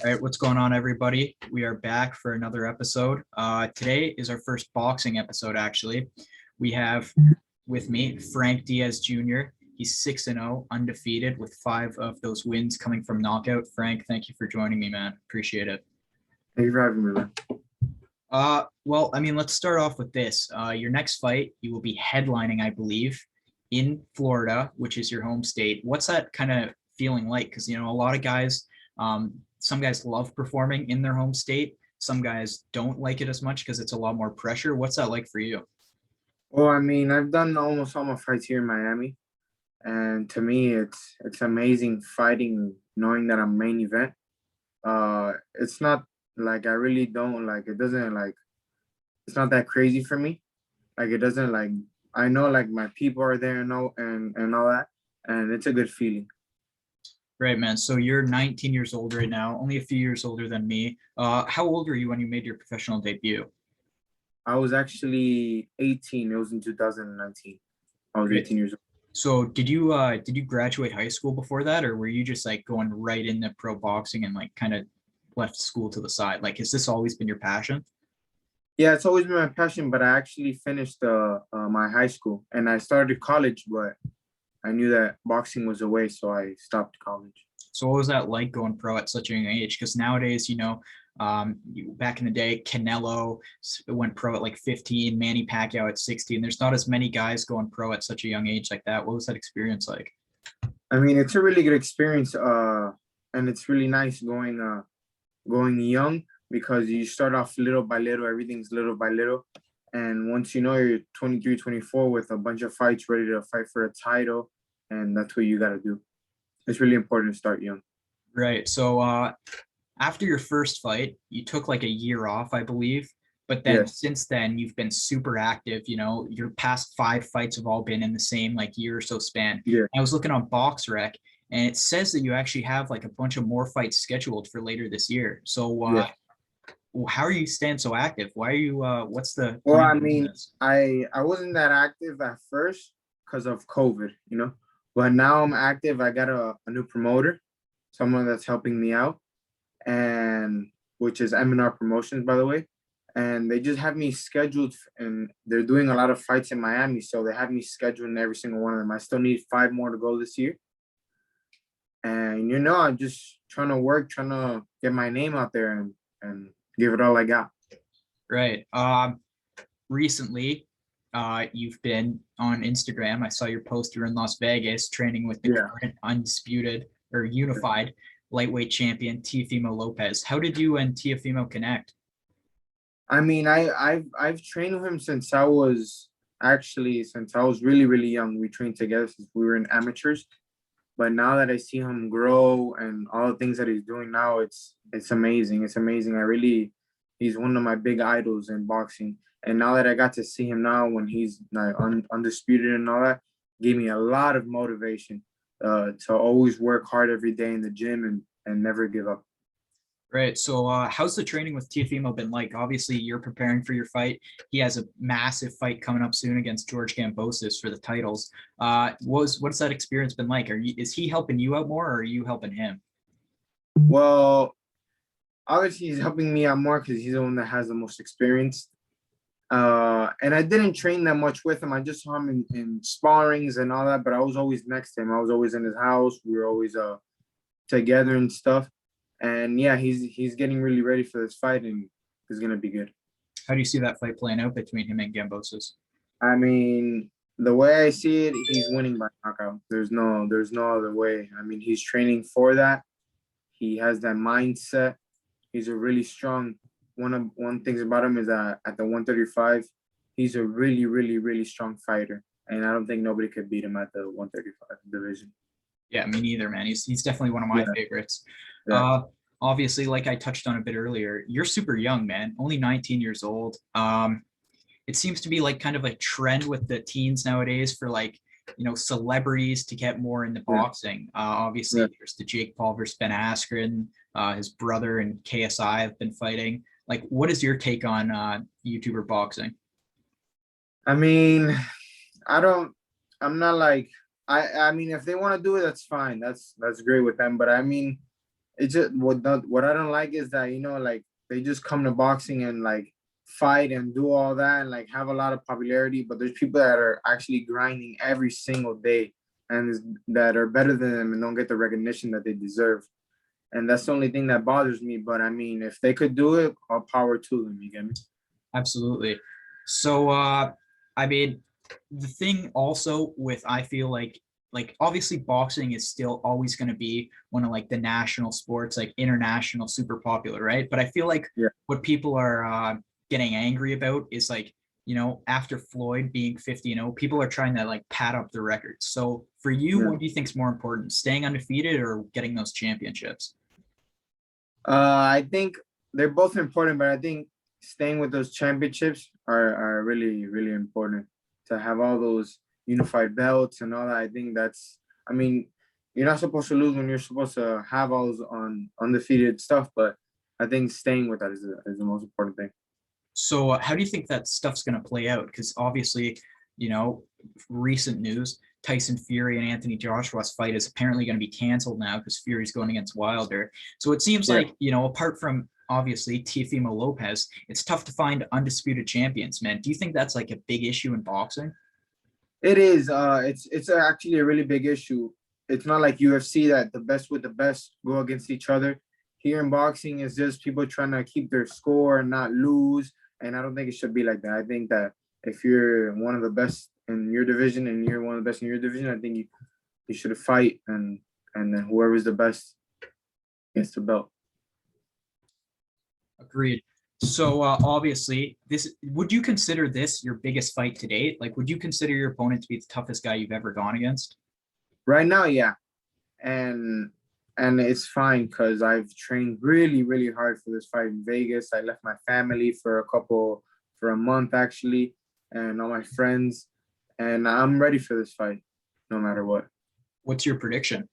All right, what's going on, everybody? We are back for another episode. Today is our first boxing episode, actually. We have with me Frank Diaz Jr. He's 6-0, undefeated, with five of those wins coming from knockout. Frank, thank you for joining me, man. Appreciate it. Thank you for having me, man. Let's start off with this. Your next fight, you will be headlining, I believe, in Florida, which is your home state. What's that kind of feeling like? Because, a lot of guys, some guys love performing in their home state. Some guys don't like it as much because it's a lot more pressure. What's that like for you? Well, I've done almost all my fights here in Miami, and to me, it's amazing fighting, knowing that I'm main event. It's not like I really don't like. It doesn't like. It's not that crazy for me. Like it doesn't like. I know like my people are there and all that, and it's a good feeling. Right, man. So you're 19 years old right now, only a few years older than me. How old were you when you made your professional debut? I was actually 18. It was in 2019. I was Right. 18 years old. So did you graduate high school before that, or were you just like going right into pro boxing and like kind of left school to the side? Like, has this always been your passion? Yeah, it's always been my passion, but I actually finished my high school and I started college, but I knew that boxing was a way, so I stopped college. So what was that like going pro at such a young age? Because nowadays, back in the day, Canelo went pro at like 15, Manny Pacquiao at 16. There's not as many guys going pro at such a young age like that. What was that experience like? It's a really good experience, and it's really nice going young because you start off little by little, everything's little by little. And once you know you're 23, 24 with a bunch of fights ready to fight for a title, and that's what you got to do. It's really important to start young. Right. So after your first fight, you took like a year off, I believe. But then Yes. since then, you've been super active. Your past five fights have all been in the same like year or so span. Yeah. I was looking on BoxRec, and it says that you actually have like a bunch of more fights scheduled for later this year. So Yeah. how are you staying so active? Why are you? What's the Well, plan for this? I wasn't that active at first because of COVID. But now I'm active. I got a new promoter, someone that's helping me out, and which is M&R Promotions, by the way. And they just have me scheduled, and they're doing a lot of fights in Miami, so they have me scheduled in every single one of them. I still need five more to go this year, and I'm just trying to work, trying to get my name out there and give it all I got. Right. Recently, you've been on Instagram. I saw your post. You're in Las Vegas training with the Yeah. current undisputed or unified lightweight champion Teofimo Lopez. How did you and Teofimo connect? I've trained with him since I was really really young. We trained together since we were in amateurs. But now that I see him grow and all the things that he's doing now, it's amazing. It's amazing. He's one of my big idols in boxing. And now that I got to see him now when he's like undisputed and all that, gave me a lot of motivation to always work hard every day in the gym and never give up. Right. So, how's the training with Teofimo been like? Obviously, you're preparing for your fight. He has a massive fight coming up soon against George Gambosis for the titles. What's that experience been like? Is he helping you out more, or are you helping him? Well, obviously he's helping me out more because he's the one that has the most experience. And I didn't train that much with him. I just saw him in sparrings and all that, but I was always next to him. I was always in his house. We were always together and stuff. And yeah, he's getting really ready for this fight, and it's gonna be good. How do you see that fight playing out between him and Gambosis? I mean, the way I see it, he's winning by knockout. There's no other way. He's training for that. He has that mindset. He's a really strong. One things about him is that at the 135, he's a really, really, really strong fighter, and I don't think nobody could beat him at the 135 division. Yeah, me neither, man. He's definitely one of my favorites. Yeah. Obviously, like I touched on a bit earlier, you're super young, man. Only 19 years old. It seems to be like kind of a trend with the teens nowadays for like celebrities to get more into boxing. Obviously, there's the Jake Paul versus Ben Askren. His brother and KSI have been fighting. Like, what is your take on YouTuber boxing? I mean, I don't. I'm not like. If they want to do it, that's fine. That's great with them. But it's just what I don't like is that, you know, like they just come to boxing and like fight and do all that and like have a lot of popularity, but there's people that are actually grinding every single day and that are better than them and don't get the recognition that they deserve. And that's the only thing that bothers me. But I mean, if they could do it, all power to them. You get me? Absolutely. So I mean, the thing also with, I feel like obviously boxing is still always going to be one of like the national sports, like international, super popular, right? But I feel like Yeah. what people are getting angry about is like, after Floyd being 50-0, people are trying to like pad up the records. So for you, Yeah. what do you think is more important, staying undefeated or getting those championships? I think they're both important, but I think staying with those championships are really, really important to have all those unified belts and all that. I think that's, I mean, you're not supposed to lose when you're supposed to have all those on undefeated stuff, but I think staying with that is the most important thing. So how do you think that stuff's going to play out? Because obviously, you know, recent news, Tyson Fury and Anthony Joshua's fight is apparently going to be canceled now because Fury's going against Wilder. So it seems Yeah. like, apart from obviously Teofimo Lopez, it's tough to find undisputed champions, man. Do you think that's like a big issue in boxing? It is. It's actually a really big issue. It's not like UFC that the best with the best go against each other. Here in boxing, it's just people trying to keep their score and not lose. And I don't think it should be like that. I think that if you're one of the best in your division and you're one of the best in your division, I think you should fight and then whoever's the best gets the belt. Agreed. So obviously, this would you consider this your biggest fight to date? Like, would you consider your opponent to be the toughest guy you've ever gone against? Right now, yeah. And and it's fine because I've trained really, really hard for this fight in Vegas. I left my family for a month actually, and all my friends, and I'm ready for this fight, no matter what. What's your prediction?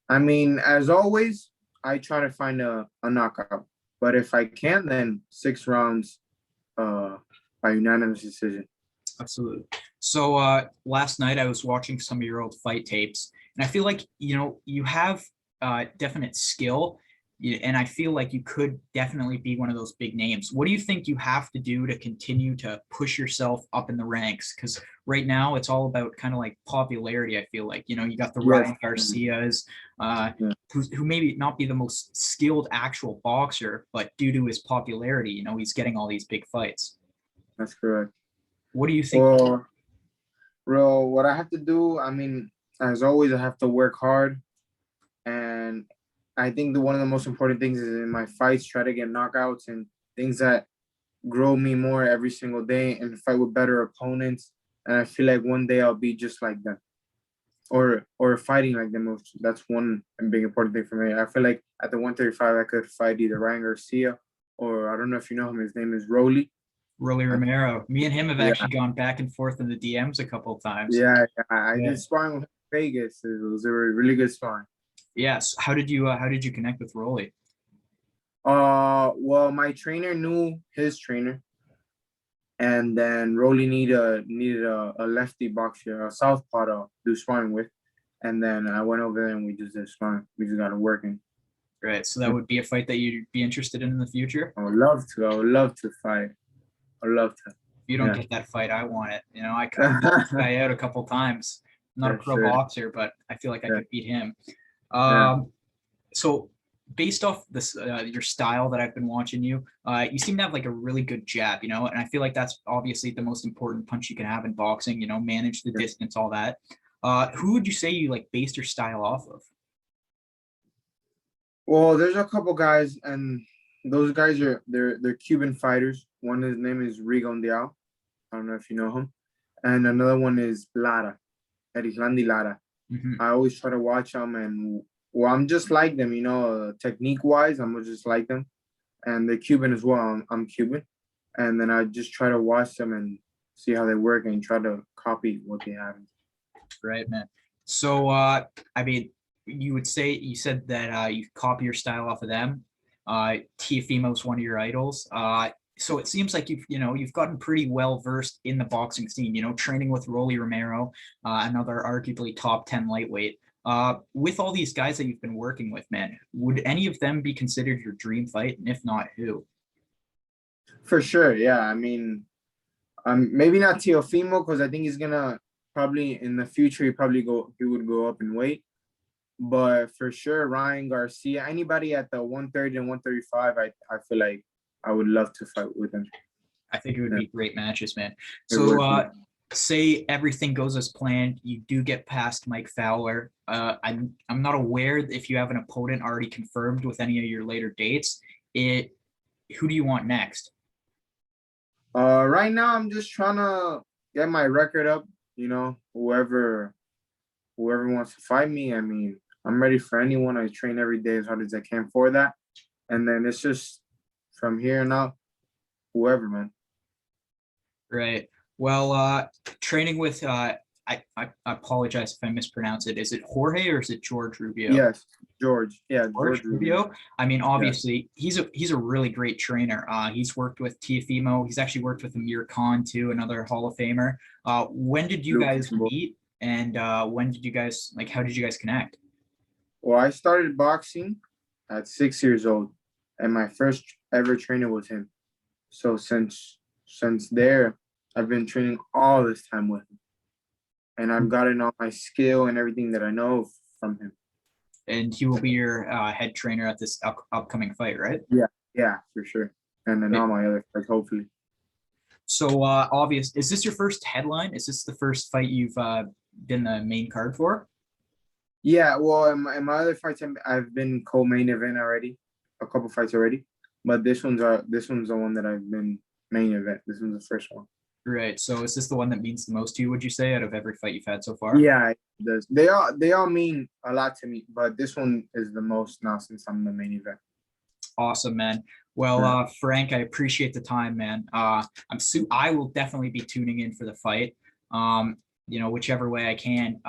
I mean, as always, I try to find a knockout, but if I can, then 6 rounds, uh, by unanimous decision. Absolutely. So last night I was watching some of your old fight tapes, and I feel like you have definite skill, and I feel like you could definitely be one of those big names. What do you think you have to do to continue to push yourself up in the ranks? Because right now it's all about kind of like popularity. I feel like you got the Yes. Ryan Garcias, Yeah, who maybe not be the most skilled actual boxer, but due to his popularity, he's getting all these big fights. that's correct. What do you think? Well, bro, what I have to do, I mean, as always, I have to work hard. And I think one of the most important things is in my fights, try to get knockouts and things that grow me more every single day and fight with better opponents. And I feel like one day I'll be just like them or fighting like them. That's one big important thing for me. I feel like at the 135, I could fight either Ryan Garcia or I don't know if you know him. His name is Rolly. Rolly Romero. Me and him have Yeah. actually gone back and forth in the DMs a couple of times. Yeah. I Yeah. did sparring with him in Vegas. It was a really good sparring. Yes. How did you connect with Rolly? Well, my trainer knew his trainer, and then Rolly needed a lefty boxer, a southpaw to do sparring with, and then I went over there and we just did sparring. We just got it working. Right. So that would be a fight that you'd be interested in the future. I would love to. I would love to fight. I would love to. If you don't Yeah. get that fight, I want it. I kind of this guy out a couple times. I'm not a Yeah, pro sure. boxer, but I feel like I Yeah. could beat him. Yeah. So based off this your style that I've been watching you seem to have like a really good jab, and I feel like that's obviously the most important punch you can have in boxing, manage the Yeah. distance, all that. Who would you say you like based your style off of? Well, there's a couple guys, and those guys they're Cuban fighters. One his name is Rigon Diao. I don't know if you know him, and another one is Lara, Erislandi Lara. Mhm. I always try to watch them, and well, I'm just like them, technique wise, I'm just like them, and they're Cuban as well. I'm Cuban, and then I just try to watch them and see how they work and try to copy what they have. Right, man. So I mean, you said that you copy your style off of them. Teofimo's one of your idols. So it seems like you've gotten pretty well versed in the boxing scene, training with Rolly Romero, another arguably top 10 lightweight. With all these guys that you've been working with, man, would any of them be considered your dream fight? And if not, who? For sure, yeah. I mean, maybe not Teofimo because I think he's gonna probably in the future he would go up in weight. But for sure, Ryan Garcia, anybody at the 130 and 135, I feel like I would love to fight with him. I think it would Yeah, be great matches, man. it would So, be. say everything goes as planned, you do get past Mike Fowler. I'm not aware if you have an opponent already confirmed with any of your later dates. Who do you want next? Right now I'm just trying to get my record up. You know, whoever wants to fight me. I mean, I'm ready for anyone. I train every day as hard as I can for that, and then it's just from here and out, whoever, man. Right. Well, training with I apologize if I mispronounce it. Is it Jorge or is it George Rubio? Yes, George. Yeah, George George Rubio. Rubio. I mean, Yeah. obviously, he's a really great trainer. He's worked with Teofimo. He's actually worked with Amir Khan too, another Hall of Famer. When did you guys meet? And when did you guys like? How did you guys connect? Well, I started boxing at 6 years old, and my first ever trainer was him. So since there, I've been training all this time with him, and I've gotten all my skill and everything that I know from him. And he will be your head trainer at this upcoming fight, right? Yeah, yeah, for sure. And then Right. all my other fights, hopefully. So obvious. Is this your first headline? Is this the first fight you've been the main card for? Yeah, well, in my other fights, I've been co-main event already, a couple fights already, but this one's the one that I've been main event. This one's the first one. Right. So is this the one that means the most to you, would you say, out of every fight you've had so far? Yeah, it does. They all mean a lot to me, but this one is the most now since I'm the main event. Awesome, man. Well, Yeah. Frank, I appreciate the time, man. I will definitely be tuning in for the fight. Whichever way I can.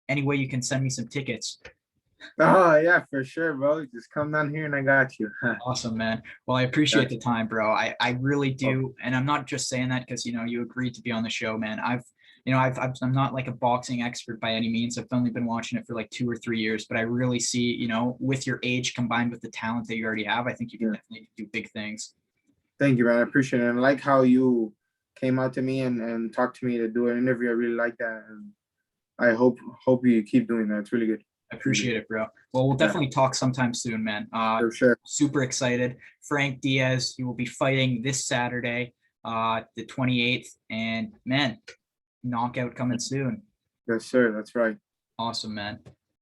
Any way you can send me some tickets. Oh yeah, for sure, bro. Just come down here and I got you. Awesome, man. Well, I appreciate the time, bro. I really Oh, do. And I'm not just saying that because, you agreed to be on the show, man. I'm not like a boxing expert by any means. I've only been watching it for like 2 or 3 years, but I really see, with your age combined with the talent that you already have, I think you can definitely do big things. thank you, man. I appreciate it. And I like how you came out to me and talked to me to do an interview. I really like that. And I hope you keep doing that. It's really good. I appreciate it, bro. Well, we'll definitely talk sometime soon, man. For sure. Super excited. Frank Diaz, he will be fighting this Saturday, the 28th. And man, knockout coming soon. Yes, sir. That's right. Awesome, man.